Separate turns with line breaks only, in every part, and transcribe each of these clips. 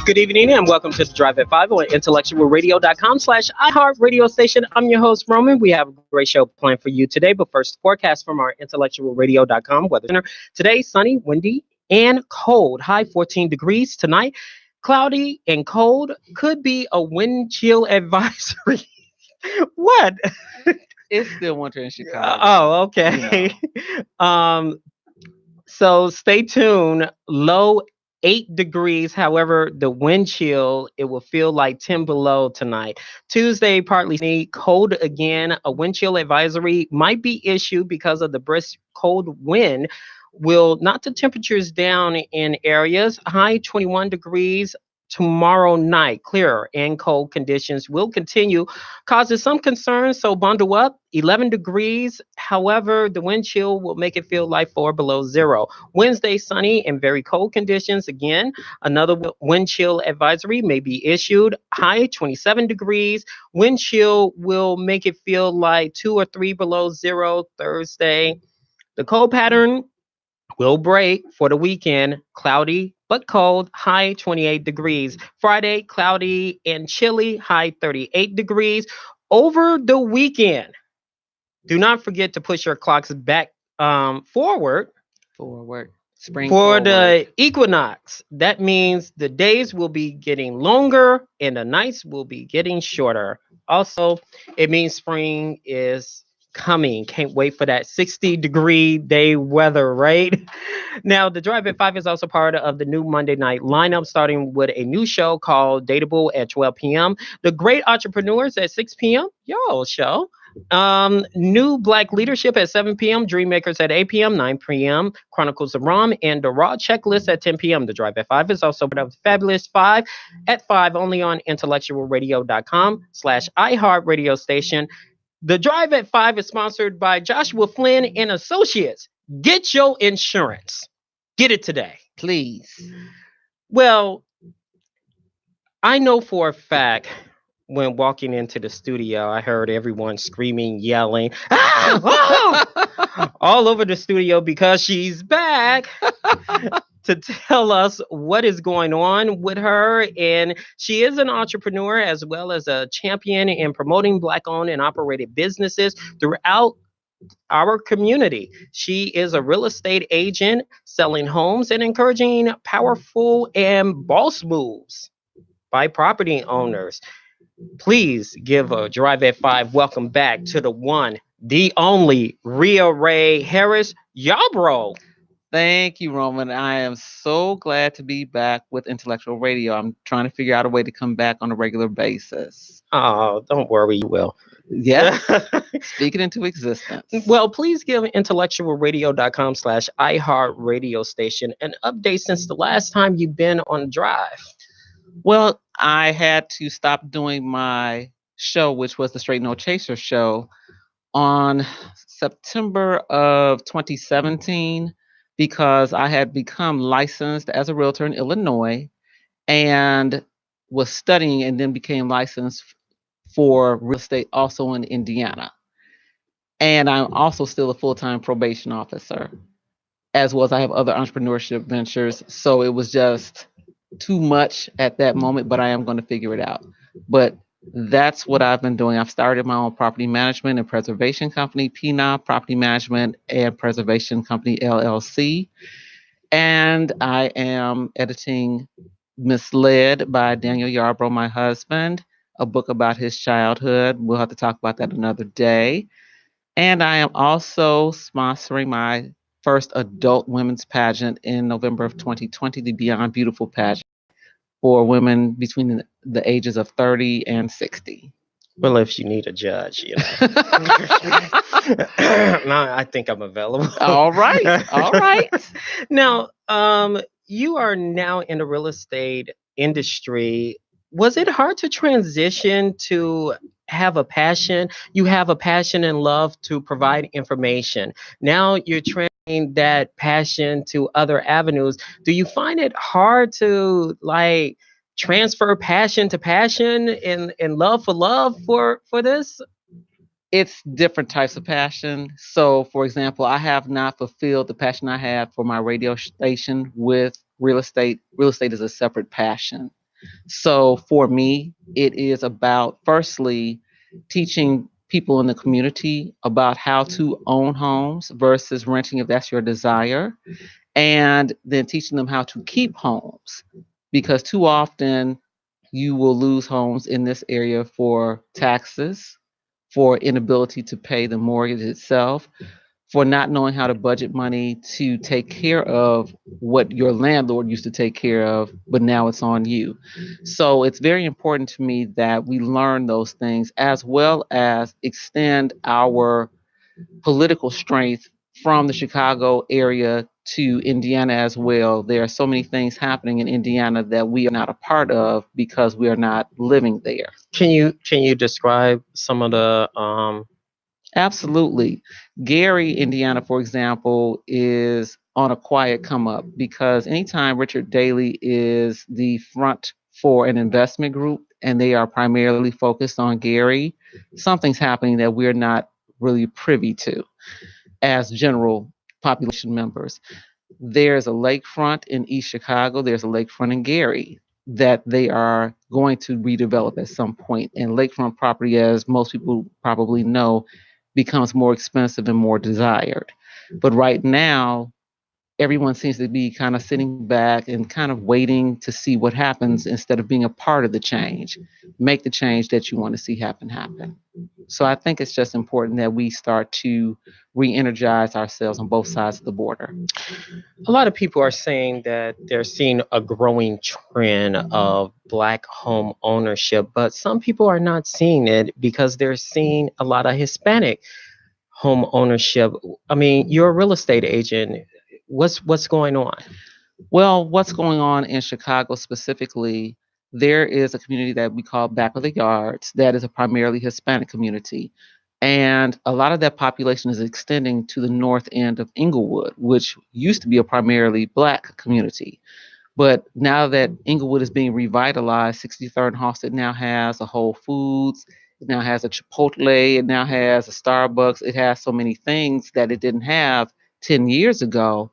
Good evening and welcome to the Drive at 5 on intellectualradio.com/iHeartRadio station. I'm your host, Roman. We have a great show planned for you today, but first, forecast from our intellectualradio.com weather center. Today, sunny, windy, and cold. High 14 degrees tonight. Cloudy and cold. Could be a wind chill advisory. What?
It's still winter in Chicago.
Oh, okay. um, so stay tuned. Low 8 degrees. However, the wind chill, it will feel like 10 below tonight. Tuesday, partly sunny, cold again. A wind chill advisory might be issued because of the brisk cold wind. Will knock the temperatures down in areas. High 21 degrees. Tomorrow night, clearer and cold conditions will continue, causing some concerns. So bundle up. 11 degrees. However, the wind chill will make it feel like 4 below 0. Wednesday, sunny and very cold conditions. Again, another wind chill advisory may be issued. High 27 degrees. Wind chill will make it feel like 2 or 3 below 0 Thursday. The cold pattern will break for the weekend. Cloudy but cold, high 28 degrees. Friday, cloudy and chilly, high 38 degrees. Over the weekend, do not forget to push your clocks back forward
Spring
for
forward.
the equinox. That means the days will be getting longer and the nights will be getting shorter. Also, it means spring is coming. Can't wait for that 60-degree day weather, right? Now, the Drive at 5 is also part of the new Monday night lineup, starting with a new show called Dateable at 12 p.m. The Great Entrepreneurs at 6 p.m. Yo, show. New Black Leadership at 7 p.m. Dreammakers at 8 p.m. 9 p.m. Chronicles of Rom and the Raw Checklist at 10 p.m. The Drive at 5 is also part of the Fabulous 5 at 5 only on intellectualradio.com/iHeartRadio station. The Drive at 5 is sponsored by Joshua Flynn and Associates. Get your insurance. Get it today.
Please.
Well, I know for a fact when walking into the studio, I heard everyone screaming, yelling, all over the studio because she's back to tell us what is going on with her. And she is an entrepreneur as well as a champion in promoting Black-owned and operated businesses throughout our community. She is a real estate agent selling homes and encouraging powerful and boss moves by property owners. Please give a Drive at 5 welcome back to the one, the only Rhea Ray Harris Yarbrough.
Thank you, Roman. I am so glad to be back with Intellectual Radio. I'm trying to figure out a way to come back on a regular basis.
Oh, don't worry, you will.
Yeah. Speak it into existence.
Well, please give intellectualradio.com/iHeartRadio station an update since the last time you've been on the drive.
Well, I had to stop doing my show, which was the Straight No Chaser show, on September of 2017 because I had become licensed as a realtor in Illinois and was studying and then became licensed for real estate also in Indiana. And I'm also still a full-time probation officer, as well as I have other entrepreneurship ventures. So it was just too much at that moment, but I am going to figure it out. But that's what I've been doing. I've started my own property management and preservation company, PNA Property Management and Preservation Company, LLC. And I am editing Misled by Daniel Yarbrough, my husband, a book about his childhood. We'll have to talk about that another day. And I am also sponsoring my first adult women's pageant in November of 2020, the Beyond Beautiful pageant for women between the ages of 30 and 60.
Well, if you need a judge, you know. No, I think I'm available.
All right. All right.
Now, you are now in the real estate industry. Was it hard to transition to have a passion? You have a passion and love to provide information. Now you're translating that passion to other avenues. Do you find it hard to like transfer passion to passion and love for this?
It's different types of passion. So, for example, I have not fulfilled the passion I had for my radio station with real estate is a separate passion. So for me, it is about firstly teaching people in the community about how to own homes versus renting if that's your desire, and then teaching them how to keep homes, because too often you will lose homes in this area for taxes, for inability to pay the mortgage itself, for not knowing how to budget money to take care of what your landlord used to take care of, but now it's on you. So it's very important to me that we learn those things as well as extend our political strength from the Chicago area to Indiana as well. There are so many things happening in Indiana that we are not a part of because we are not living there.
Can you describe some of the
Absolutely. Gary, Indiana, for example, is on a quiet come up because anytime Richard Daley is the front for an investment group and they are primarily focused on Gary, something's happening that we're not really privy to as general population members. There's a lakefront in East Chicago, there's a lakefront in Gary that they are going to redevelop at some point. And lakefront property, as most people probably know, becomes more expensive and more desired. But right now, everyone seems to be kind of sitting back and kind of waiting to see what happens instead of being a part of the change. Make the change that you want to see happen. So I think it's just important that we start to re-energize ourselves on both sides of the border.
a lot of people are saying that they're seeing a growing trend of black home ownership, but some people are not seeing it because they're seeing a lot of Hispanic home ownership. I mean, you're a real estate agent. What's going on?
Well, what's going on in Chicago specifically? There is a community that we call Back of the Yards that is a primarily Hispanic community. And a lot of that population is extending to the north end of Inglewood, which used to be a primarily Black community. But now that Inglewood is being revitalized, 63rd and Halsted now has a Whole Foods, it now has a Chipotle, it now has a Starbucks, it has so many things that it didn't have 10 years ago,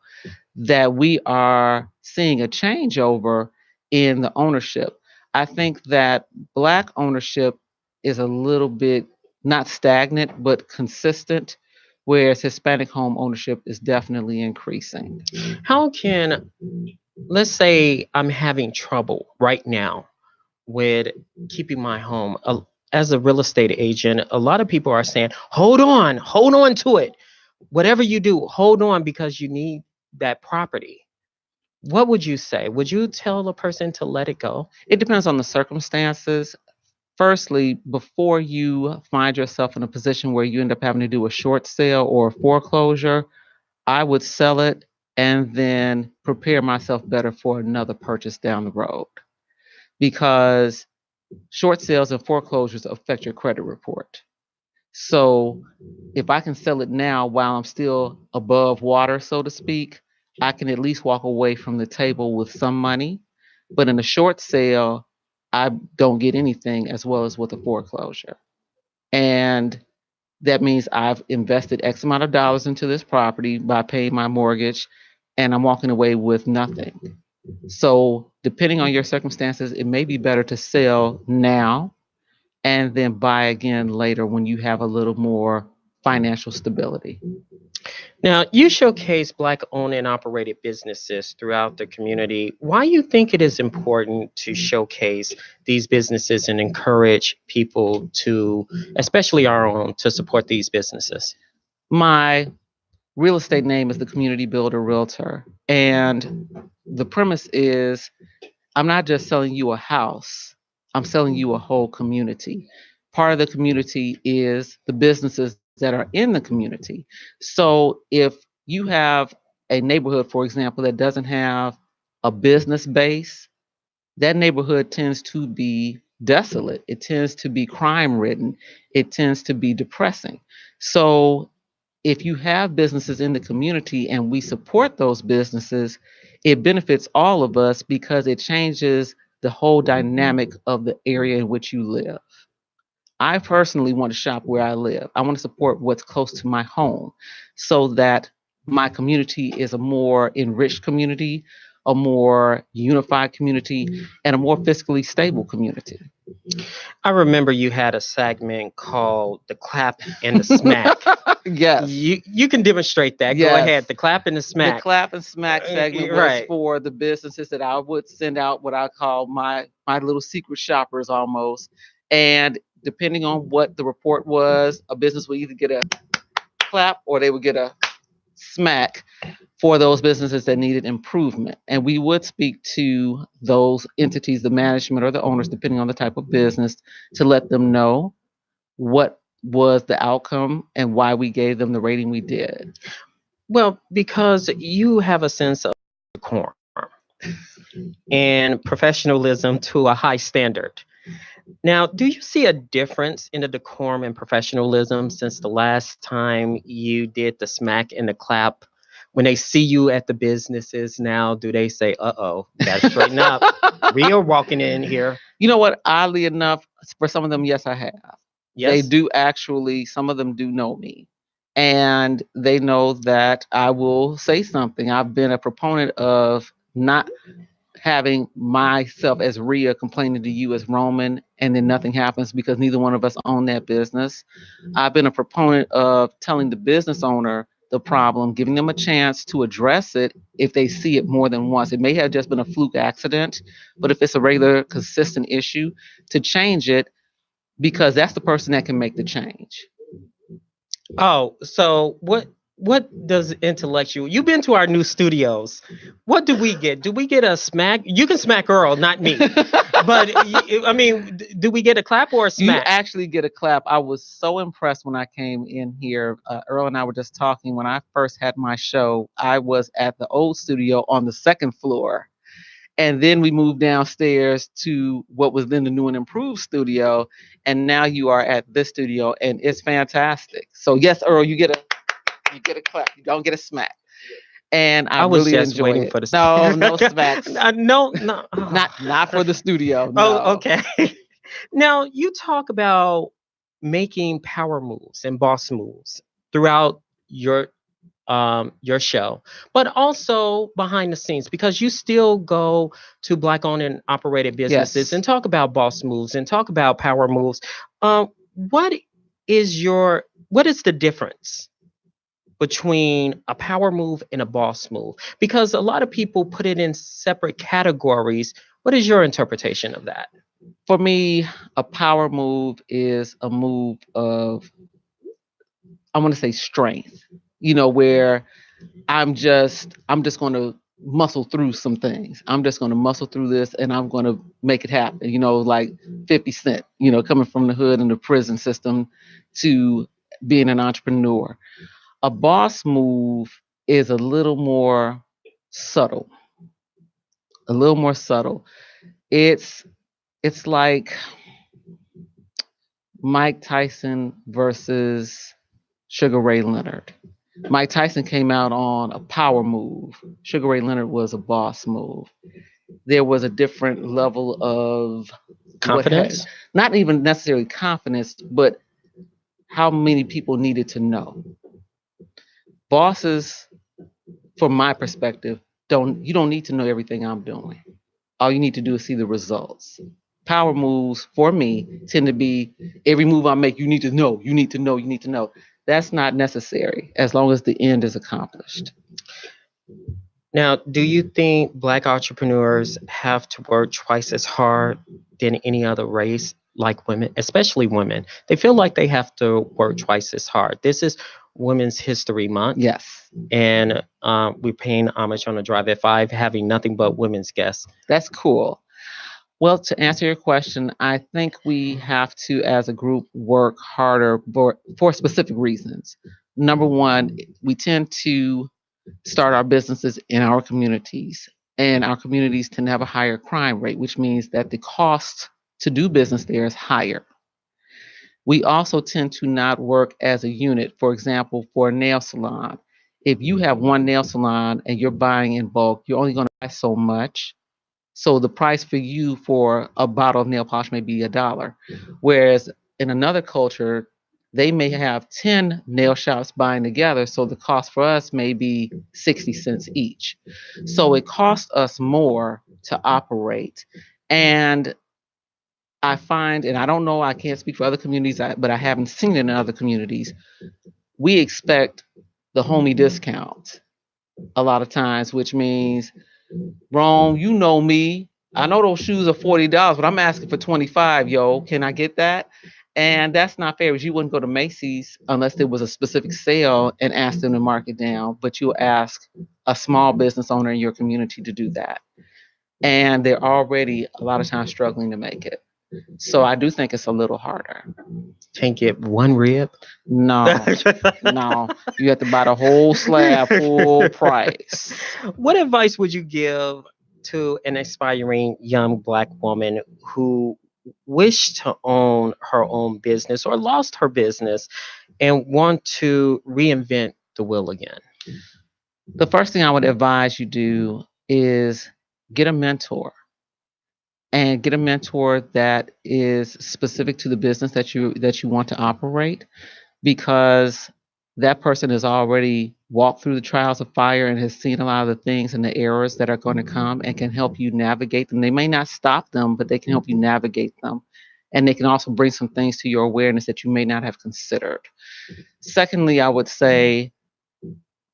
that we are seeing a changeover in the ownership. I think that Black ownership is a little bit not stagnant, but consistent, whereas Hispanic home ownership is definitely increasing.
How can, let's say I'm having trouble right now with keeping my home. As a real estate agent, a lot of people are saying, hold on to it. Whatever you do, hold on because you need that property. What would you say? Would you tell a person to let it go?
It depends on the circumstances. Firstly, before you find yourself in a position where you end up having to do a short sale or a foreclosure, I would sell it and then prepare myself better for another purchase down the road, because short sales and foreclosures affect your credit report. So if I can sell it now while I'm still above water, so to speak, I can at least walk away from the table with some money. But in a short sale, I don't get anything as well as with a foreclosure. And that means I've invested X amount of dollars into this property by paying my mortgage, and I'm walking away with nothing. So, depending on your circumstances, it may be better to sell now and then buy again later when you have a little more financial stability.
Now, you showcase Black owned and operated businesses throughout the community. Why you think it is important to showcase these businesses and encourage people to, especially our own, to support these businesses?
My real estate name is the Community Builder Realtor. And the premise is I'm not just selling you a house, I'm selling you a whole community. Part of the community is the businesses that are in the community. So if you have a neighborhood, for example, that doesn't have a business base, that neighborhood tends to be desolate. It tends to be crime ridden. It tends to be depressing. So if you have businesses in the community and we support those businesses, it benefits all of us because it changes the whole dynamic of the area in which you live. I personally want to shop where I live. I want to support what's close to my home so that my community is a more enriched community, a more unified community, and a more fiscally stable community.
I remember you had a segment called the clap and the smack.
Yes.
You can demonstrate that. Go
Yes.
ahead. The clap and the
The
smack.
clap and smack segment was
Right.
for the businesses that I would send out what I call my little secret shoppers almost. And depending on what the report was, a business would either get a clap or they would get a smack for those businesses that needed improvement. And we would speak to those entities, the management or the owners, depending on the type of business, to let them know what was the outcome and why we gave them the rating we did.
Well, because you have a sense of decorum and professionalism to a high standard. Now, do you see a difference in the decorum and professionalism since the last time you did the smack and the clap? When they see you at the businesses now, do they say, "Uh-oh, gotta straighten up"? Rio walking in here.
You know what? Oddly enough, for some of them, yes, I have. They
Yes.
do actually, some of them do know me. And they know that I will say something. I've been a proponent of not having myself as Rhea complaining to you as Roman, and then nothing happens because neither one of us own that business. I've been a proponent of telling the business owner the problem, giving them a chance to address it if they see it more than once. It may have just been a fluke accident, but if it's a regular, consistent issue, to change it because that's the person that can make the change.
Oh, so what does intellectual? You've been to our new studios. What do we get? Do we get a smack? You can smack Earl, not me. But I mean, do we get a clap or a
You
smack?
actually get a clap. I was so impressed when I came in here. Earl and I were just talking when I first had my show. I was at the old studio on the second floor. And then we moved downstairs to what was then the new and improved studio. And now you are at this studio and it's fantastic. So yes, Earl, you get a clap. You don't get a smack. And I
I was
really
just
enjoy
waiting
it.
for the
No, no smacks.
no, no.
Not for the studio.
Oh,
No.
okay. Now you talk about making power moves and boss moves throughout your show, but also behind the scenes because you still go to black owned and operated businesses
Yes.
and talk about boss moves and talk about power moves. What what is the difference between a power move and a boss move? Because a lot of people put it in separate categories. What is your interpretation of that?
For me, a power move is a move of, I want to say, strength. Where I'm just going to muscle through some things. I'm just going to muscle through this and I'm going to make it happen. Like 50 Cent, coming from the hood and the prison system to being an entrepreneur. A boss move is a little more subtle. A little more subtle. It's like Mike Tyson versus Sugar Ray Leonard. Mike Tyson came out on a power move. Sugar Ray Leonard was a boss move. There was a different level of what had
Confidence?
not even necessarily confidence, but how many people needed to know. Bosses, from my perspective, don't need to know everything I'm doing. All you need to do is see the results. Power moves for me tend to be every move I make, you need to know, you need to know, you need to know. That's not necessary as long as the end is accomplished.
Now, do you think black entrepreneurs have to work twice as hard than any other race, like women, especially women? They feel like they have to work twice as hard. This is Women's History Month,
Yes,
and we're paying homage on the Drive at Five, having nothing but women's guests.
that's cool. Well, to answer your question, I think we have to, as a group, work harder for specific reasons. Number one, we tend to start our businesses in our communities, and our communities tend to have a higher crime rate, which means that the cost to do business there is higher. We also tend to not work as a unit. For example, for a nail salon, if you have one nail salon and you're buying in bulk, you're only going to buy so much. So the price for you for a bottle of nail polish may be $1. Whereas in another culture, They may have 10 nail shops buying together, so the cost for us may be 60 cents each. So it costs us more to operate. And I find, and I don't know, I can't speak for other communities, but I haven't seen it in other communities. We expect the homie discount a lot of times, which means, Rome, you know me. I know those shoes are $40, but I'm asking for 25, yo. Can I get that? And that's not fair. You wouldn't go to Macy's unless there was a specific sale and ask them to mark it down, but you'll ask a small business owner in your community to do that. And they're already a lot of times struggling to make it. So I do think it's a little harder.
Can't get one rib.
No, no. You have to buy the whole slab full price.
What advice would you give to an aspiring young Black woman who wished to own her own business or lost her business and want to reinvent the wheel again?
The first thing I would advise you do is get a mentor, and get a mentor that is specific to the business that you want to operate, because that person has already walked through the trials of fire and has seen a lot of the things and the errors that are going to come and can help you navigate them. They may not stop them, but they can help you navigate them. And they can also bring some things to your awareness that you may not have considered. Secondly, I would say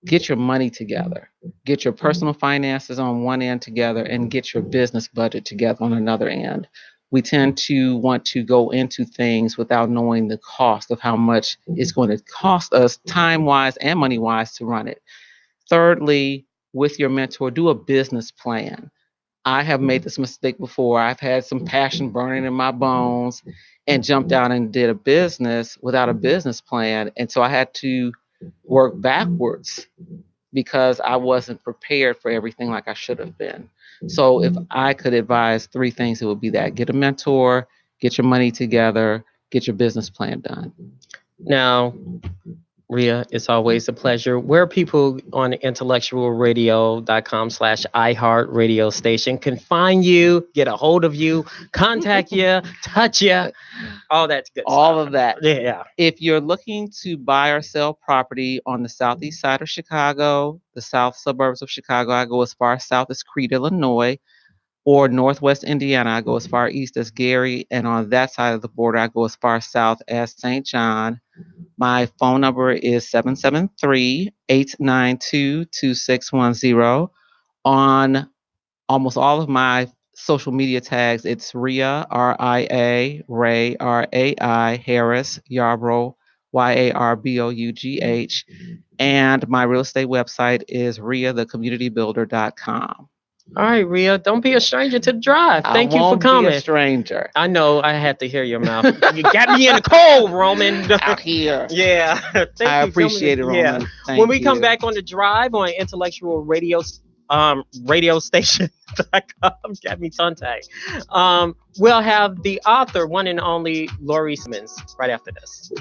get your money together. Get your personal finances on one end together and get your business budget together on another end. We tend to want to go into things without knowing the cost of how much it's going to cost us time-wise and money-wise to run it. Thirdly, with your mentor, do a business plan. I have made this mistake before. I've had some passion burning in my bones and jumped out and did a business without a business plan. And so I had to work backwards because I wasn't prepared for everything like I should have been. So if I could advise three things, it would be that: get a mentor, get your money together, get your business plan done.
Now, Ria, it's always a pleasure. Where people on intellectualradio.com/iHeart radio station can find you, get a hold of you, contact you, touch you, all that good stuff.
All of that.
Yeah.
If you're looking to buy or sell property on the southeast side of Chicago, the south suburbs of Chicago, I go as far south as Crete, Illinois, or northwest Indiana, I go as far east as Gary, and on that side of the border, I go as far south as St. John. My phone number is 773-892-2610. On almost all of my social media tags, it's Ria, R-I-A, Ray, R-A-I, Harris, Yarbrough, Y-A-R-B-O-U-G-H. And my real estate website is riathecommunitybuilder.com.
All right, Ria, don't be a stranger to the drive. Thank you for
I won't
coming.
be a stranger.
I know I had to hear your mouth. You got me in the cold, Roman.
Out here.
Yeah. Thank
I
you.
appreciate it, Roman.
Yeah.
Thank
When we
you.
come back on the drive on Intellectual Radio station.com, got me tongue tied. We'll have the author, one and only Lori Simmons, right after this.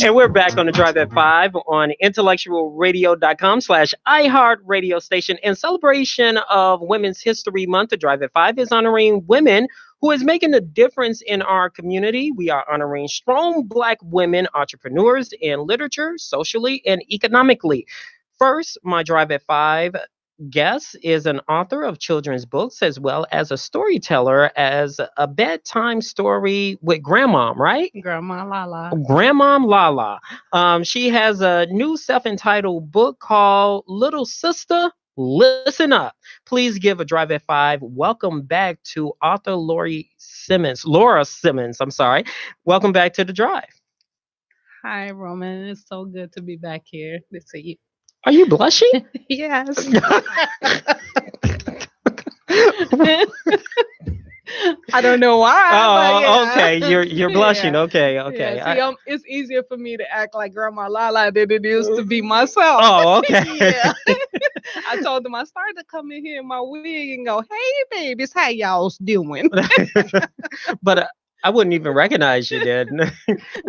And we're back on the Drive at 5 on intellectualradio.com/iHeart radio station. In celebration of Women's History Month, the Drive at 5 is honoring women who is making a difference in our community. We are honoring strong Black women entrepreneurs in literature, socially, and economically. First, my Drive at 5 guest is an author of children's books as well as a storyteller as a bedtime story with grandmom, right?
Grandma Lala.
Grandmom Lala. She has a new self-entitled book called Little Sister, Listen Up. Please give a Drive at 5 welcome back to author Laura Simmons. I'm sorry. Welcome back to the Drive.
Hi, Roman. It's so good to be back here to see you.
Are you blushing?
Yes. I don't know why.
Oh,
but yeah.
okay. You're blushing.
Yeah.
Okay,
Yeah,
okay.
see, it's easier for me to act like Grandma Lala than it is to be myself.
Oh, okay.
Yeah. I told them I started to come in here in my wig and go, "Hey, babies, how y'all's doing?"
But I wouldn't even recognize you then.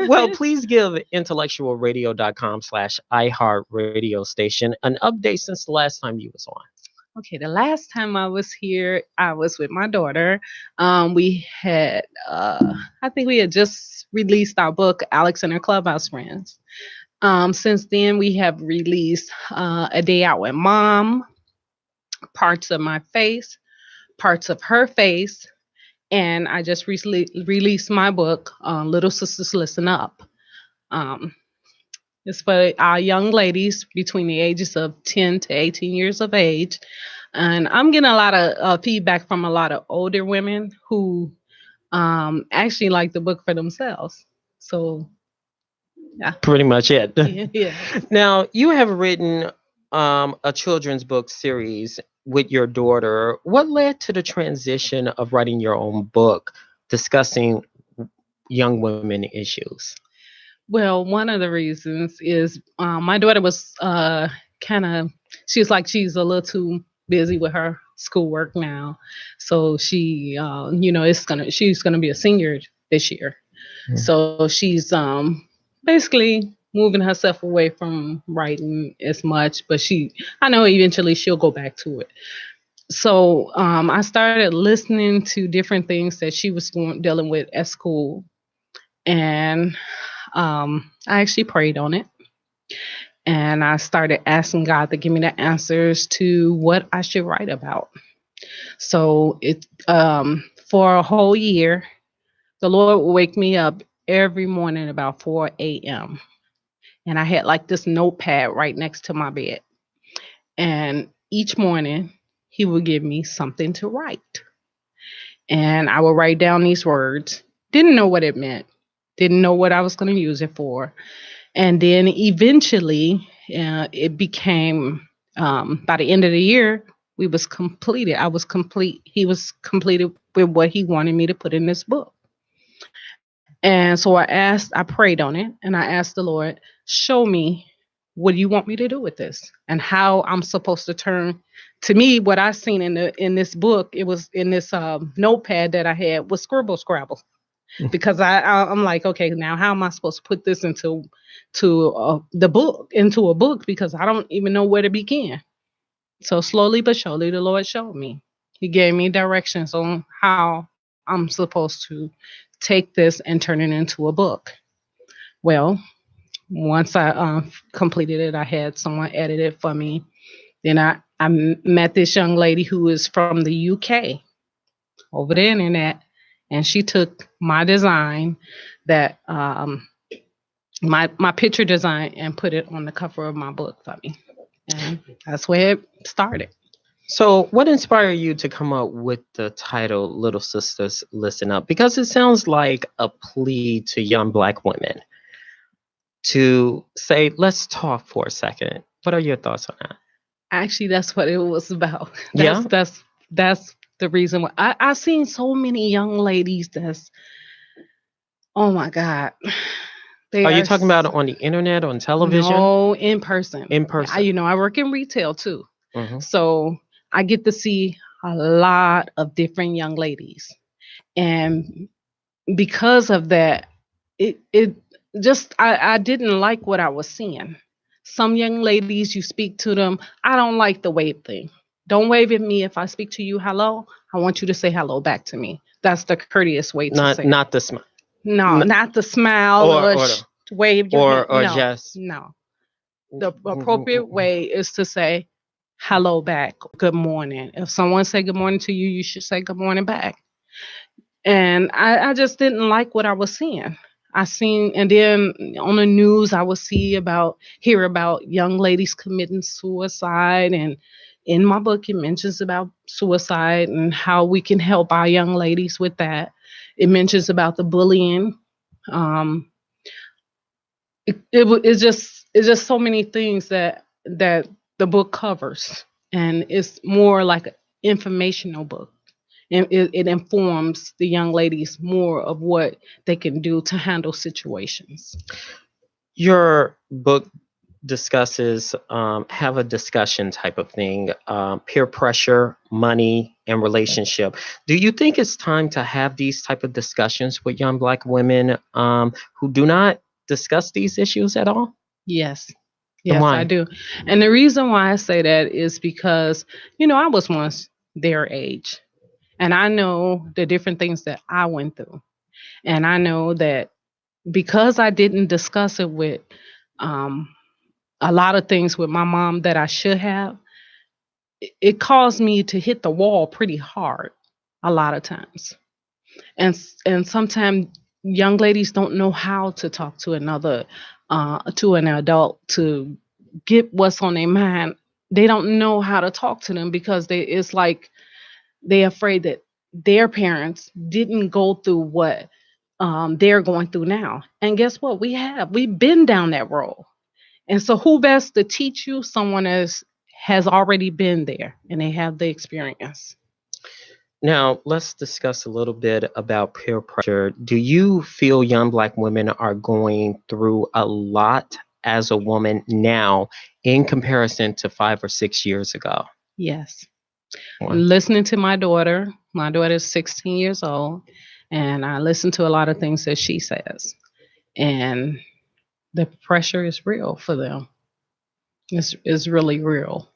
Well, please give intellectualradio.com/iHeart radio station an update since the last time you was on.
Okay, the last time I was here, I was with my daughter. We had, I think we had just released our book, Alex and Her Clubhouse Friends. Since then, we have released A Day Out with Mom, Parts of My Face, Parts of Her Face, and I just recently released my book, Little Sisters Listen Up. Um, it's for our young ladies between the ages of 10 to 18 years of age. And I'm getting a lot of feedback from a lot of older women who actually like the book for themselves. So, yeah.
Pretty much it.
Yeah.
Now, you have written a children's book series with your daughter. What led to the transition of writing your own book discussing young women issues?
Well, one of the reasons is my daughter was she's a little too busy with her schoolwork now. So she's gonna be a senior this year.
Mm.
So she's basically moving herself away from writing as much, but I know eventually she'll go back to it. So I started listening to different things that she was dealing with at school, and I actually prayed on it, and I started asking God to give me the answers to what I should write about. So for a whole year, the Lord would wake me up every morning about 4 a.m. And I had like this notepad right next to my bed. And each morning, He would give me something to write. And I would write down these words. Didn't know what it meant. Didn't know what I was going to use it for. And then eventually, it became, by the end of the year, we was completed. I was complete. He was completed with what he wanted me to put in this book. And so I prayed on it, and I asked the Lord, show me what you want me to do with this and how I'm supposed to turn. To me, what I seen in this book, it was in this notepad that I had was scribble scrabble. Because I'm like, okay, now how am I supposed to put this into a book? Because I don't even know where to begin. So slowly but surely, the Lord showed me. He gave me directions on how I'm supposed to take this and turn it into a book. Well, once I completed it, I had someone edit it for me. Then I met this young lady who is from the UK over the internet, and she took my design, that my picture design, and put it on the cover of my book for me. And that's where it started.
So, what inspired you to come up with the title Little Sisters Listen Up? Because it sounds like a plea to young Black women to say, let's talk for a second. What are your thoughts on that?
Actually, that's what it was about.
Yeah?
That's the reason why I've seen so many young ladies oh my God.
Are you talking about on the internet, on television?
No, in person.
In person.
I work in retail too.
Mhm.
So I get to see a lot of different young ladies. And because of that, it just I didn't like what I was seeing. Some young ladies, you speak to them, I don't like the wave thing. Don't wave at me if I speak to you hello. I want you to say hello back to me. That's the courteous way to
Not
say it.
not the smile.
No, not the smile
Or
or
or the-
wave your hand.
or
No,
just
no. The appropriate way is to say hello back, good morning. If someone say good morning to you, you should say good morning back. And I just didn't like what I was seeing. I seen, and then on the news I would hear about young ladies committing suicide, and in my book it mentions about suicide and how we can help our young ladies with that. It mentions about the bullying. Um, it's just so many things that the book covers, and it's more like an informational book, and it informs the young ladies more of what they can do to handle situations.
your book discusses have a discussion type of thing, peer pressure, money, and relationship. Do you think it's time to have these type of discussions with young black women who do not discuss these issues at all?
Yes.
And
Yes, I
why?
do. And the reason why I say that is because, I was once their age, and I know the different things that I went through. And I know that because I didn't discuss it with um, a lot of things with my mom that I should have, it caused me to hit the wall pretty hard a lot of times. And sometimes young ladies don't know how to talk to to an adult to get what's on their mind. They don't know how to talk to them because it's like they're afraid that their parents didn't go through what they're going through now. And guess what? We've been down that road. And so who best to teach you? Someone has already been there and they have the experience.
Now, let's discuss a little bit about peer pressure. Do you feel young black women are going through a lot as a woman now in comparison to 5 or 6 years ago?
Yes.
Why?
Listening to my daughter. My daughter is 16 years old, and I listen to a lot of things that she says. And the pressure is real for them. It's really real.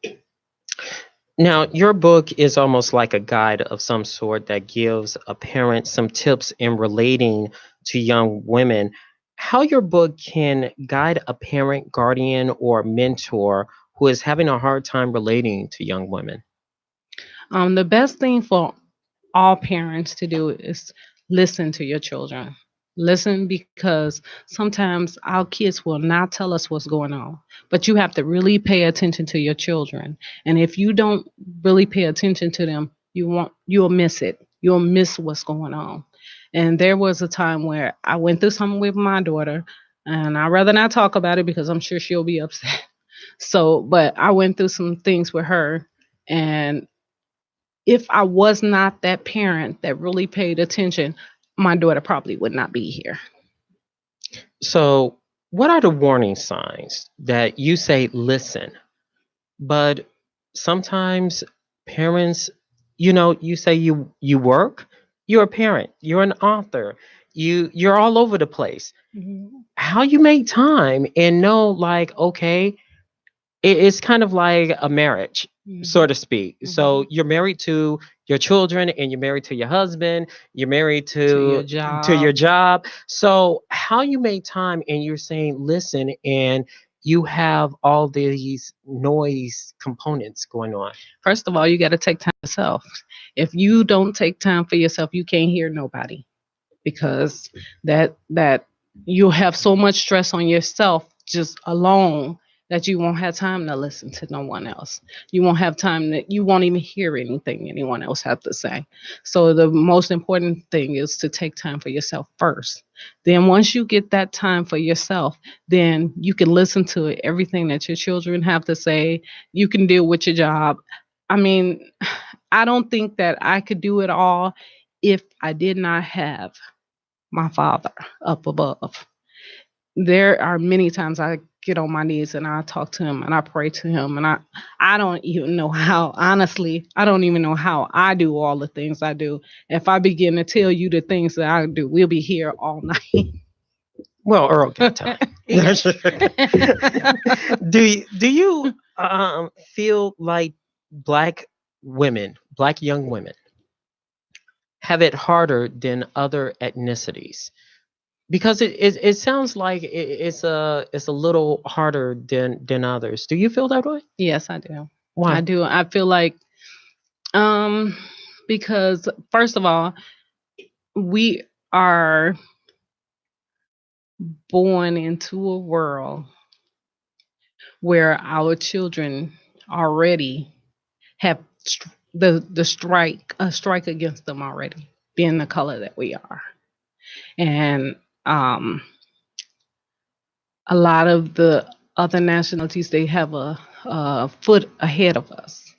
Now, your book is almost like a guide of some sort that gives a parent some tips in relating to young women. How your book can guide a parent, guardian, or mentor who is having a hard time relating to young women.
The best thing for all parents to do is listen to your children. Listen, because sometimes our kids will not tell us what's going on, but you have to really pay attention to your children. And if you don't really pay attention to them, you'll miss it. You'll miss what's going on. And there was a time where I went through something with my daughter, and I'd rather not talk about it because I'm sure she'll be upset. So, but I went through some things with her, and if I was not that parent that really paid attention, my daughter probably would not be here.
So, what are the warning signs that you say, listen, but sometimes parents, you say you work, you're a parent, you're an author, you're all over the place.
Mhm.
How you make time and know, like, okay, it's kind of like a marriage, so
Mhm.
to speak. So
Mhm.
you're married to your children and you're married to your husband, you're married
To your
to your
job.
job. So how you make time and you're saying listen, and you have all these noise components going on.
First of all, you got to take time for yourself. If you don't take time for yourself, you can't hear nobody, because that you'll have so much stress on yourself just alone that you won't have time to listen to no one else. You won't have time that you won't even hear anything anyone else have to say. So the most important thing is to take time for yourself first. Then once you get that time for yourself, then you can listen to everything that your children have to say. You can deal with your job. I mean, I don't think that I could do it all if I did not have my Father up above. There are many times I get on my knees and I talk to him and I pray to him, and I don't even know how, honestly, I don't even know how I do all the things I do. If I begin to tell you the things that I do, we'll be here all night.
Well, Earl got time. Do you feel like black women, black young women, have it harder than other ethnicities? Because it sounds like it's a little harder than others. Do you feel that way?
Yes, I do. I
Why?
do. I feel like um because first of all, we are born into a world where our children already have the strike a strike against them already, being the color that we are. And um a lot of the other nationalities, they have a foot ahead of us.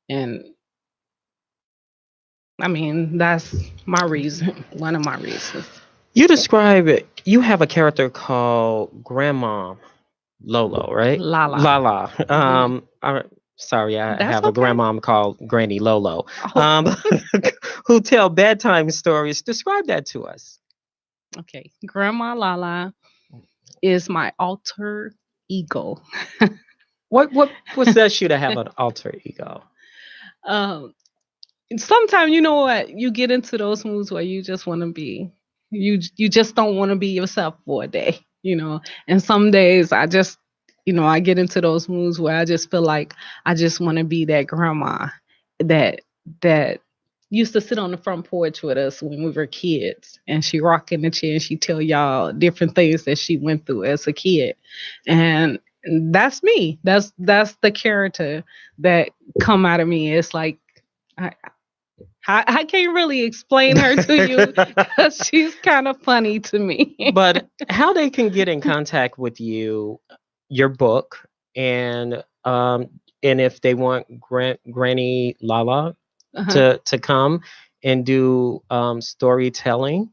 And I mean, that's my reason, one of my reasons.
You describe it. You have a character called Grandma Lolo, right?
Lala.
Lala. Sorry, I
That's
have a
okay.
grandmom called Granny Lolo,
Oh,
who tell bedtime stories. Describe that to us.
okay. Grandma Lala is my alter ego.
What possessed you to have an alter ego?
Um, Sometimes you know what, you get into those moods where you just want to be, you just don't want to be yourself for a day, you know. And some days I just, I get into those moods where I just feel like I just want to be that grandma that that used to sit on the front porch with us when we were kids, and she rock in the chair and she tell y'all different things that she went through as a kid. And that's me. That's the character that come out of me. It's like I can't really explain her to you because she's kind of funny to me.
But how they can get in contact with you, your book, and if they want Granny Lala
Uh-huh.
to come and do storytelling,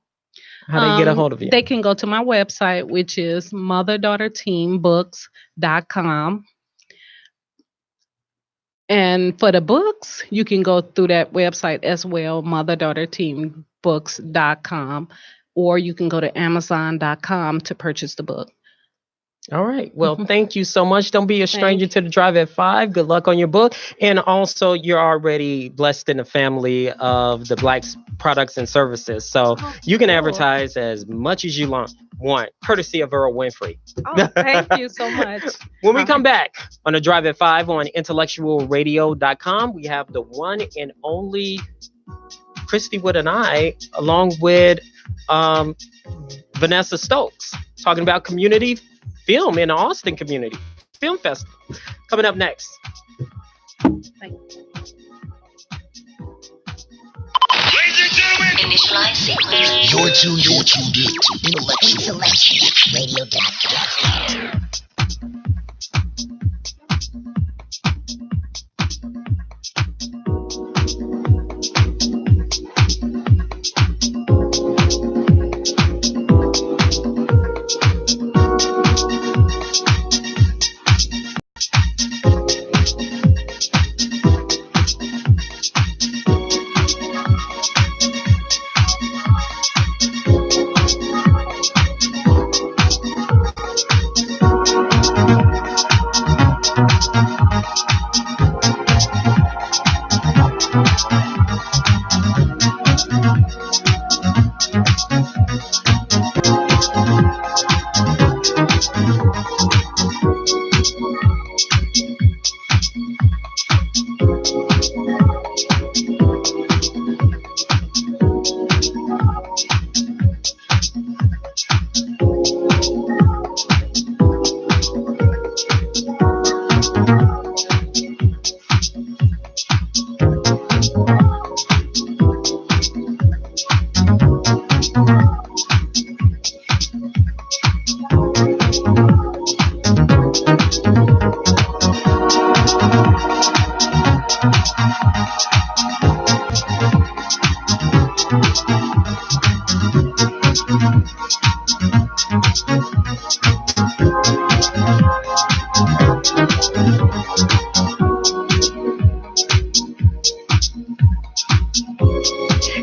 how they get a hold of you?
They can go to my website, which is motherdaughterteambooks.com. And for the books, you can go through that website as well, motherdaughterteambooks.com, or you can go to amazon.com to purchase the book.
All right. Well,
Mhm.
thank you so much. Don't be a stranger
Thank
to the Drive at 5. Good luck on your book. And also, you're already blessed in the family of the Black products and services. So
Oh,
you can
cool.
advertise as much as you want, courtesy of Earl Winfrey.
Oh, thank you so much.
When we come back on the Drive at 5 on IntellectualRadio.com, we have the one and only Christy Wood and I, along with Vanessa Stokes, talking about community film in the Austin Community Film Festival. Coming up next.
Thank you.
Initialize sequence. You're tuned in to IntellectualRadio.com.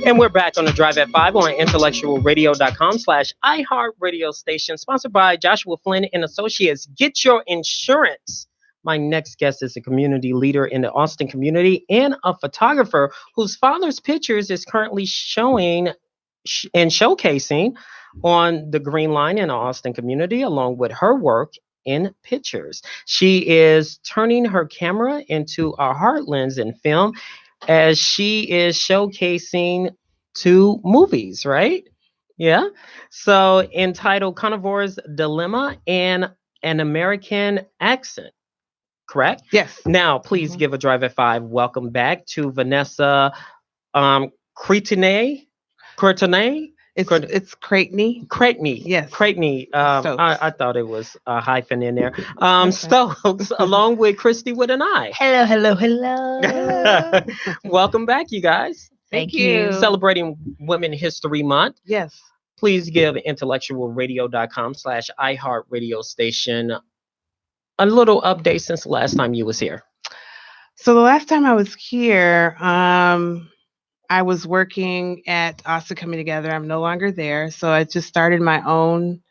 And we're back on the Drive at 5 on intellectualradio.com/iHeartRadio station, sponsored by Joshua Flynn and Associates. Get your insurance. My next guest is a community leader in the Austin community and a photographer whose father's pictures is currently showing and showcasing on the Green Line in the Austin community, along with her work in pictures. She is turning her camera into a heart lens in film as she is showcasing two movies, right? Yeah. So entitled Carnivore's Dilemma and An American Accent, correct?
Yes.
Now, please give a Drive at 5 welcome back to Vanessa Cretinay. Cretinay?
It's Creighton.
Creighton.
Yes.
Creighton.
Stokes.
I thought it was a hyphen in there.
Okay.
Stokes, along with Christy with an I.
Hello.
Welcome back, you guys.
Thank you.
Celebrating Women History Month.
Yes.
Please give intellectualradio.com/iHeartRadio station a little update since the last time you was here.
So the last time I was here, I was working at Austin Coming Together. I'm no longer there. So I just started my own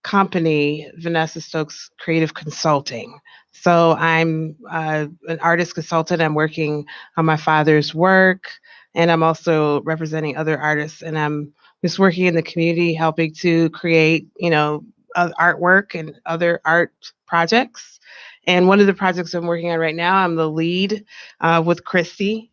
company, Vanessa Stokes Creative Consulting. So I'm an artist consultant. I'm working on my father's work, and I'm also representing other artists. And I'm just working in the community, helping to create, artwork and other art projects. And one of the projects I'm working on right now, I'm the lead with Christy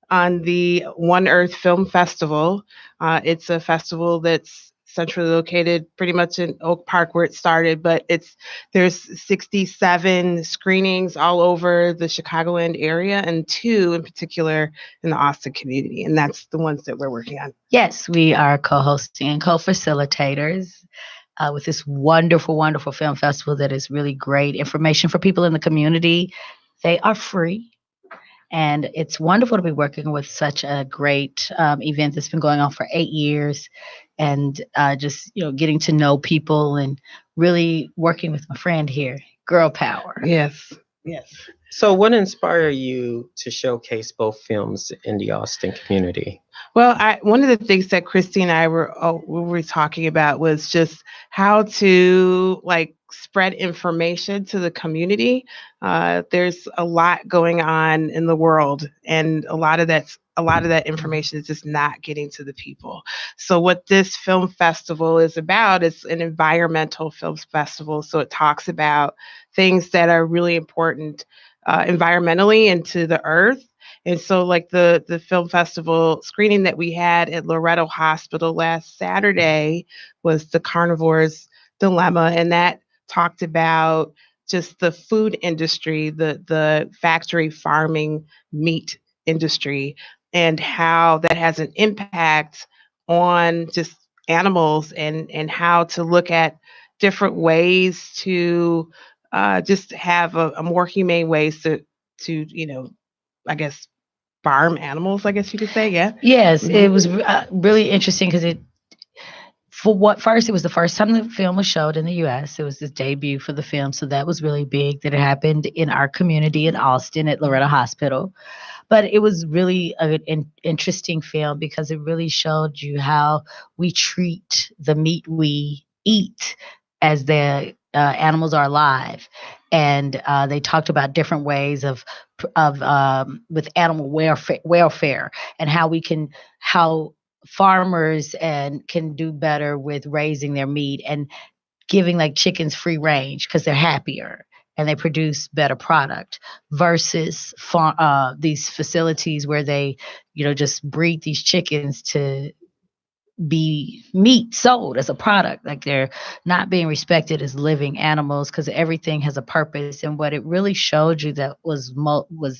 on the One Earth Film Festival. It's a festival that's centrally located pretty much in Oak Park where it started, but there's 67 screenings all over the Chicagoland area and 2 in particular in the Austin community. And that's the ones that we're working on.
Yes, we are co-hosting and co-facilitators with this wonderful, wonderful film festival that is really great information for people in the community. They are free. And it's wonderful to be working with such a great event that's been going on for 8 years, and just getting to know people and really working with my friend here, Girl Power.
Yes.
So what inspired you to showcase both films in the Austin community?
Well, one of the things that Christy and I were talking about was just how to spread information to the community. There's a lot going on in the world, and a lot of that information is just not getting to the people. So what this film festival is about is an environmental film festival. So it talks about things that are really important environmentally and to the earth. And so the film festival screening that we had at Loretto Hospital last Saturday was The Carnivore's Dilemma. And that talked about just the food industry, the factory farming meat industry, and how that has an impact on just animals, and how to look at different ways to just have a more humane ways to I guess farm animals, I guess you could say. Yeah.
Yes, it was really interesting because it was the first time the film was showed in the U.S. It was the debut for the film, so that was really big that it happened in our community in Austin at Loretto Hospital. But it was really an interesting film because it really showed you how we treat the meat we eat as the animals are alive. And they talked about different ways of with animal welfare and how farmers can do better with raising their meat and giving chickens free range because they're happier and they produce better product versus these facilities where they just breed these chickens to be meat sold as a product. They're not being respected as living animals because everything has a purpose. And what it really showed you that was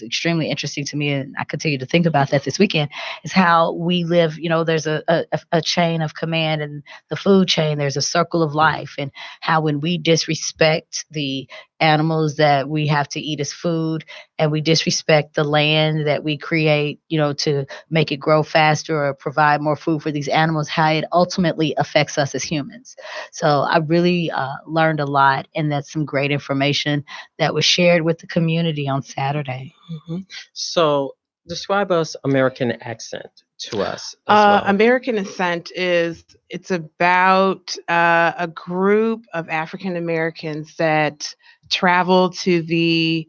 extremely interesting to me, and I continue to think about that this weekend, is how we live. There's a chain of command, and the food chain, there's a circle of life, and how when we disrespect the animals that we have to eat as food, and we disrespect the land that we create, to make it grow faster or provide more food for these animals, how it ultimately affects us as humans. So I really learned a lot, and that's some great information that was shared with the community on Saturday.
Mm-hmm. So Describe us American accent to us as well.
American Ascent it's about a group of African Americans that travel to the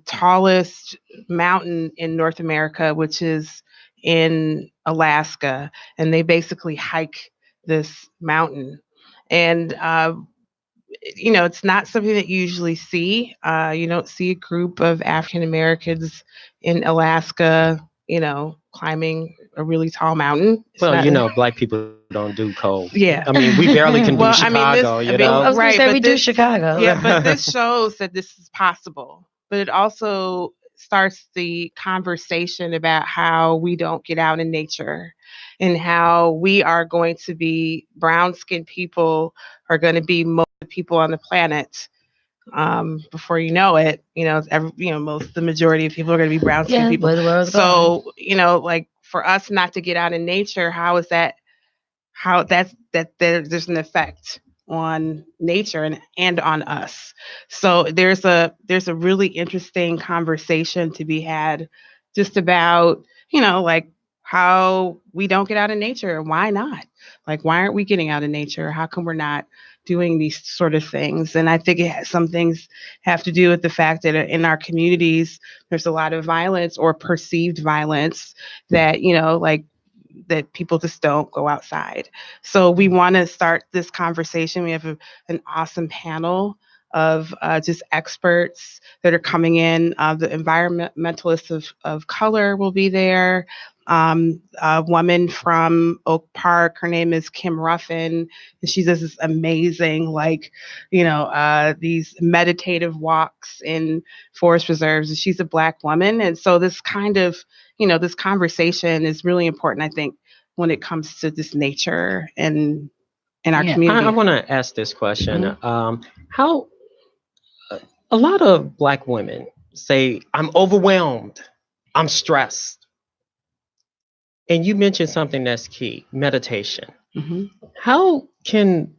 tallest mountain in North America, which is in Alaska, and they basically hike this mountain. And it's not something that you usually see. You don't see a group of African Americans in Alaska, climbing a really tall mountain. It's
Well,
not,
black people don't do cold.
yeah.
I mean, we barely can do
Well, I mean,
Chicago,
this,
you
I mean,
know?
I was going
right,
to say
but
we do
this,
Chicago.
yeah, but this shows that this is possible. But it also starts the conversation about how we don't get out in nature and how we are going to be brown skinned people are going to be most of the people on the planet. Before you know it, the majority of people are going to be brown skinned
Yeah,
people.
where the world's going.
So, like for us not to get out in nature, how is that? How there's an effect on nature and on us. So there's a really interesting conversation to be had just about, like how we don't get out in nature and why not? Like why aren't we getting out in nature? How come we're not doing these sort of things? And I think some things have to do with the fact that in our communities there's a lot of violence or perceived violence that, like that people just don't go outside. So we want to start this conversation. We have an awesome panel of just experts that are coming in. The environmentalists of color will be there. A woman from Oak Park, her name is Kim Ruffin, and she does this amazing, these meditative walks in forest reserves. And she's a Black woman. And so this kind of this conversation is really important, I think, when it comes to this nature and in our
Yeah.
community.
I want to ask this question.
Mhm.
How a lot of Black women say, I'm overwhelmed, I'm stressed. And you mentioned something that's key, meditation.
Mhm.
How can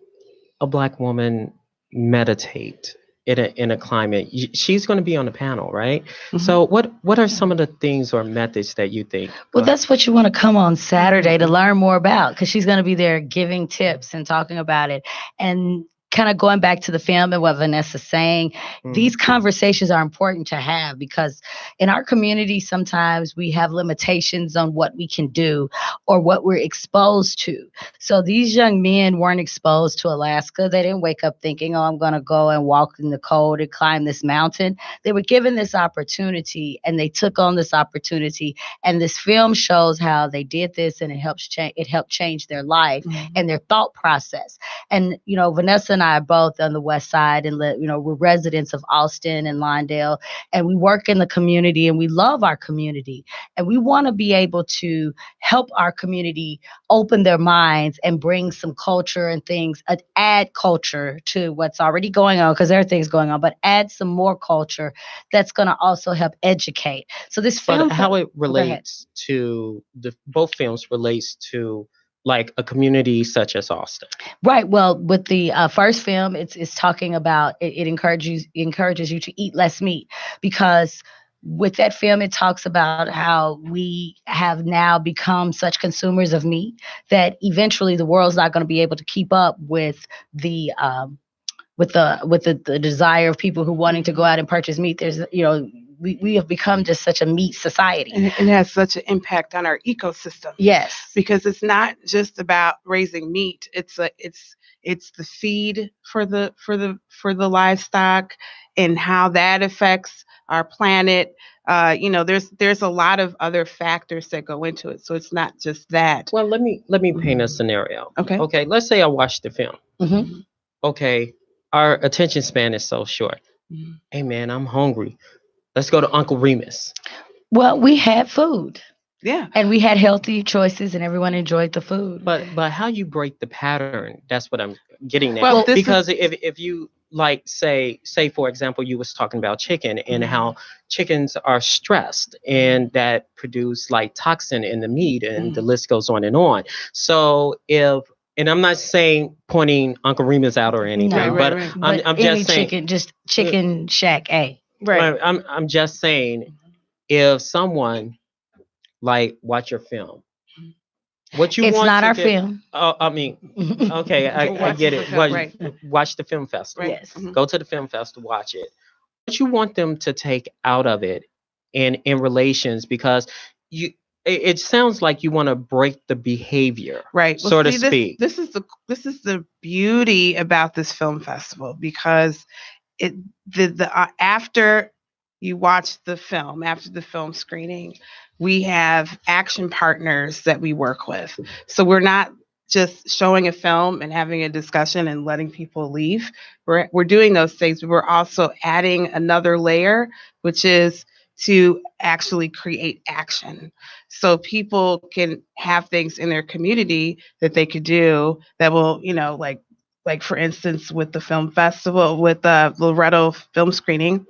a Black woman meditate in a climate? She's going to be on the panel, right?
Mhm.
So what are some of the things or methods that you think?
Well, that's what you want to come on Saturday to learn more about, because she's going to be there giving tips and talking about it. And kind of going back to the film and what Vanessa's saying, these conversations are important to have, because in our community, sometimes we have limitations on what we can do or what we're exposed to. So these young men weren't exposed to Alaska. They didn't wake up thinking, oh, I'm going to go and walk in the cold and climb this mountain. They were given this opportunity and they took on this opportunity. And this film shows how they did this, and it helped change their life and their thought process. And, Vanessa and I are both on the West Side, and, we're residents of Austin and Lawndale, and we work in the community, and we love our community. And we want to be able to help our community open their minds and bring some culture and things, add culture to what's already going on, because there are things going on, but add some more culture that's going to also help educate. So this film,
But how it relates to both films relates to like a community such as Austin.
Right. Well, with the first film, it's talking about it encourages you to eat less meat, because with that film, it talks about how we have now become such consumers of meat that eventually the world's not going to be able to keep up with the the desire of people who wanting to go out and purchase meat. There's we have become just such a meat society.
And it has such an impact on our ecosystem.
Yes.
Because it's not just about raising meat. It's the feed for the livestock and how that affects our planet. There's a lot of other factors that go into it. So it's not just that.
Well, let me paint a scenario.
Okay.
Okay, let's say I watched the film.
Mm-hmm.
Okay, our attention span is so short. Hey man, I'm hungry. Let's go to Uncle Remus.
Well, we had food.
Yeah.
And we had healthy choices, and everyone enjoyed the food.
But how you break the pattern? That's what I'm getting at.
Well,
because if you like say for example, you was talking about chicken and how chickens are stressed and that produce like toxin in the meat, and the list goes on and on. So and I'm not saying pointing Uncle Remus out or anything,
No,
but
right.
I'm just saying
chicken Shack A.
Right.
I'm just saying if someone like watch your film, what you
It's
want
not
to
our
get?
film.
Oh, I mean, okay, I
Watch
get
the
it.
film, right.
Watch the film festival.
Right.
Yes.
Mhm.
Go to the film festival, watch it. What you want them to take out of it in relations, because you it sounds like you want to break the behavior,
Right. Well,
so to
see,
speak.
this is the beauty about this film festival, because it the after you watch the film, after the film screening, we have action partners that we work with. So we're not just showing a film and having a discussion and letting people leave. We're doing those things, but we're also adding another layer, which is to actually create action. So people can have things in their community that they could do that will, like for instance, with the film festival, with the Loretto film screening,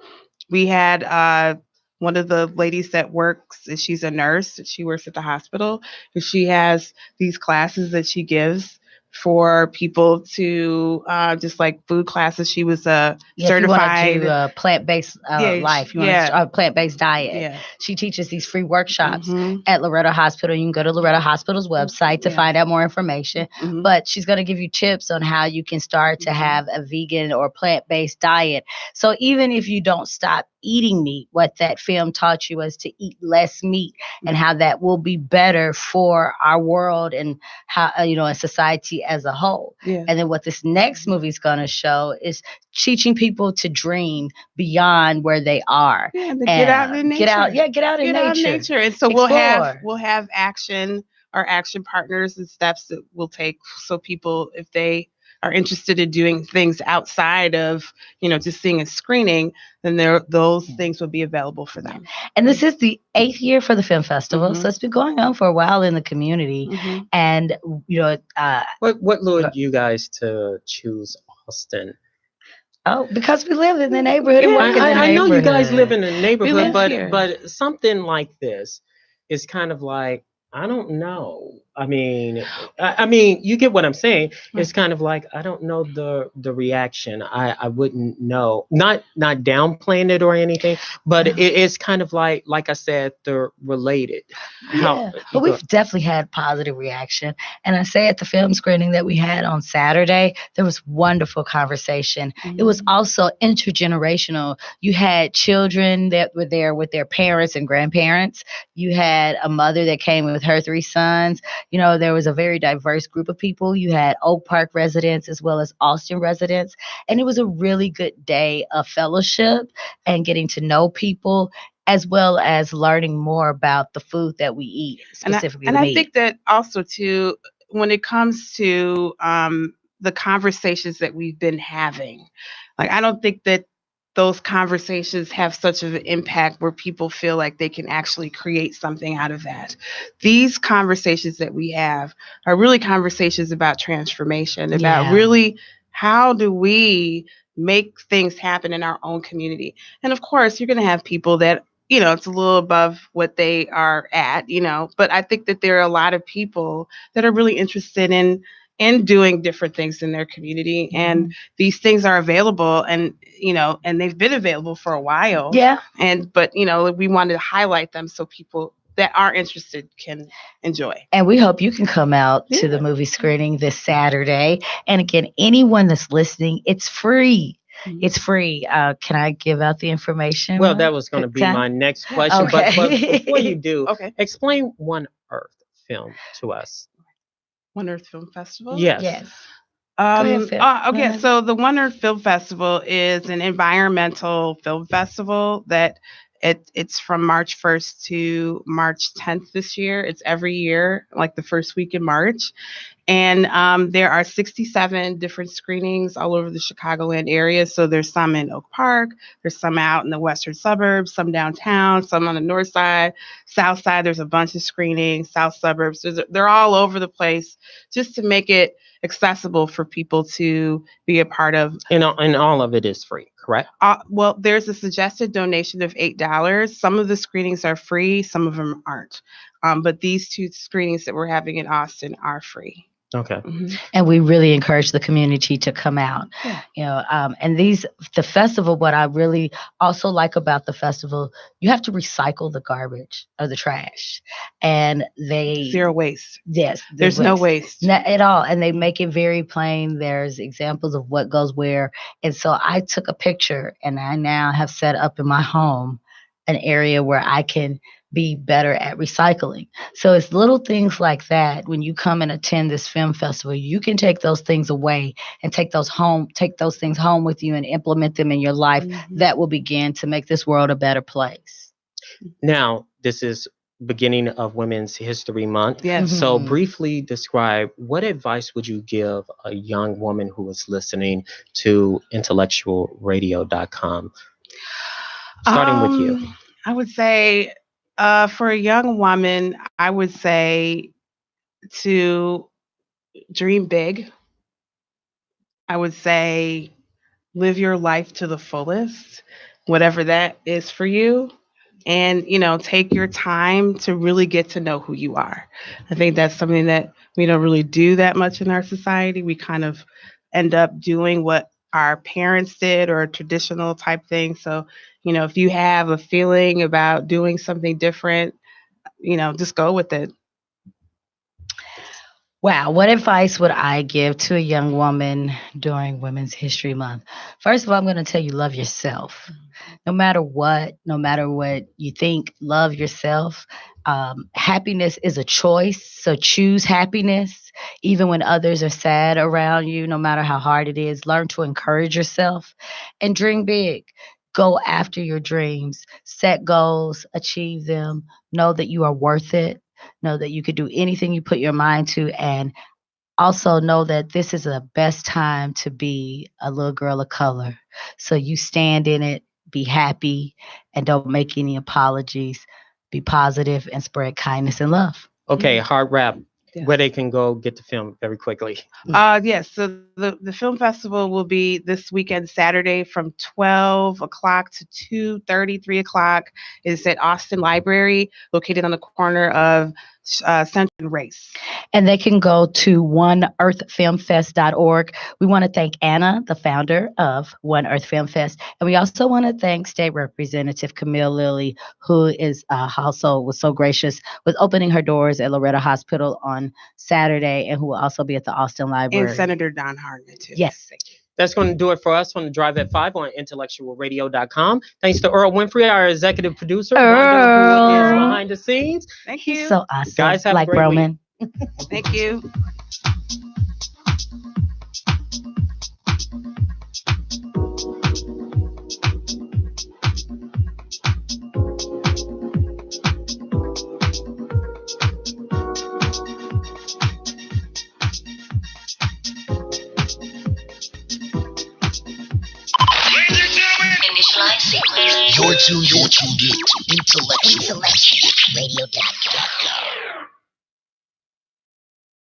we had one of the ladies that works, she's a nurse, she works at the hospital, and she has these classes that she gives for people to just like food classes. She was a
Yeah, if you want to
certified.
do a plant-based
Yeah,
life, you want
yeah.
to a plant-based diet.
Yeah.
She teaches these free workshops
Mhm.
at Loretto Hospital. You can go to Loretto Hospital's website to
Yeah.
find out more information.
Mhm.
But she's going to give you tips on how you can start to
Mhm.
have a vegan or plant-based diet. So even if you don't stop eating meat, what that film taught you was to eat less meat, and how that will be better for our world and how and society as a whole.
Yeah.
And then what this next movie is going to show is teaching people to dream beyond where they are.
Yeah, to get out in nature.
Get out in
Get out in
nature.
nature. And so
Explore.
we'll have our action partners and steps that we'll take, so people, if they are interested in doing things outside of, just seeing a screening, then those things will be available for them.
And this is the 8th year for the film festival,
Mhm.
so it's been going on for a while in the community.
Mhm.
And
What lured you guys to choose Austin?
because we live in the neighborhood and
Yeah,
work in the
I know you guys live in
neighborhood.
a neighborhood,
live here.
but something like this is kind of like, I don't know. I mean, you get what I'm saying. It's kind of like, I don't know the reaction. I wouldn't know. Not downplaying it or anything, but it's kind of like I said, they're related.
Yeah, but we've definitely had positive reaction. And I say at the film screening that we had on Saturday, there was wonderful conversation. It was also intergenerational. You had children that were there with their parents and grandparents. You had a mother that came with her 3 sons. There was a very diverse group of people. You had Oak Park residents as well as Austin residents. And it was a really good day of fellowship and getting to know people, as well as learning more about the food that we eat, specifically
and
the
I
meat.
think that also too, when it comes to the conversations that we've been having, like I don't think that those conversations have such of an impact where people feel like they can actually create something out of that. These conversations that we have are really conversations about transformation, about really how do we make things happen in our own community. And of course, you're going to have people that it's a little above what they are at, but I think that there are a lot of people that are really interested in doing different things in their community. And these things are available, and and they've been available for a while.
Yeah.
But we wanted to highlight them so people that are interested can enjoy.
And we hope you can come out to the movie screening this Saturday. And again, anyone that's listening, it's free. It's free. Can I give out the information?
Well, that was going to be my next question.
Okay.
But before you do,
Okay.
explain One Earth film to us.
One Earth Film Festival?
Yes.
Yes.
Okay, so the One Earth Film Festival is an environmental film festival that it's from March 1st to March 10th this year. It's every year, like the first week in March. And there are 67 different screenings all over the Chicagoland area. So there's some in Oak Park, there's some out in the western suburbs, some downtown, some on the north side, south side. There's a bunch of screenings, south suburbs. They're all over the place, just to make it accessible for people to be a part of.
And all of it is free, correct?
Well, there's a suggested donation of $8. Some of the screenings are free, some of them aren't. But these 2 screenings that we're having in Austin are free.
Okay.
And we really encourage the community to come out.
Yeah.
And the festival, what I really also like about the festival, you have to recycle the garbage or the trash, and they
Zero waste.
yes,
There's no waste.
not at all, and they make it very plain. There's examples of what goes where, and so I took a picture, and I now have set up in my home an area where I can be better at recycling. So it's little things like that. When you come and attend this film festival, you can take those things away and take those things home with you and implement them in your life. That will begin to make this world a better place.
Now, this is beginning of Women's History Month.
Yes.
So
Mhm.
briefly describe, what advice would you give a young woman who is listening to IntellectualRadio.com? Starting with you.
I would say, for a young woman, I would say to dream big. I would say live your life to the fullest, whatever that is for you. And, take your time to really get to know who you are. I think that's something that we don't really do that much in our society. We kind of end up doing what our parents did or a traditional type thing. So, if you have a feeling about doing something different, just go with it.
Wow, what advice would I give to a young woman during Women's History Month? First of all, I'm going to tell you, love yourself. No matter what you think, love yourself. Happiness is a choice, so choose happiness. Even when others are sad around you, no matter how hard it is, learn to encourage yourself and dream big. Go after your dreams, set goals, achieve them, know that you are worth it. Know that you could do anything you put your mind to, and also know that this is the best time to be a little girl of color. So you stand in it, be happy, and don't make any apologies. Be positive and spread kindness and love.
Okay, hard rap.
Yes.
Where they can go get the film very quickly.
Yes. So the film festival will be this weekend, Saturday, from 12 o'clock to 2:30, 3 o'clock. It's at Austin Library, located on the corner of Central and Race.
And they can go to oneearthfilmfest.org. We want to thank Anna, the founder of One Earth Film Fest. And we also want to thank State Representative Camille Lilly, who is also was so gracious with opening her doors at Loretta Hospital on Saturday, and who will also be at the Austin Library.
And Senator Don Hardman, too.
Yes.
Thank you.
That's going to do it for us on the Drive at 5 on IntellectualRadio.com. Thanks to Earl Winfrey, our executive producer, who is behind the scenes.
Thank you.
He's so awesome.
Guys, have a
like
great
Roman.
Thank you.
Initialize sequence. You're tuned in to IntellectualRadio.com.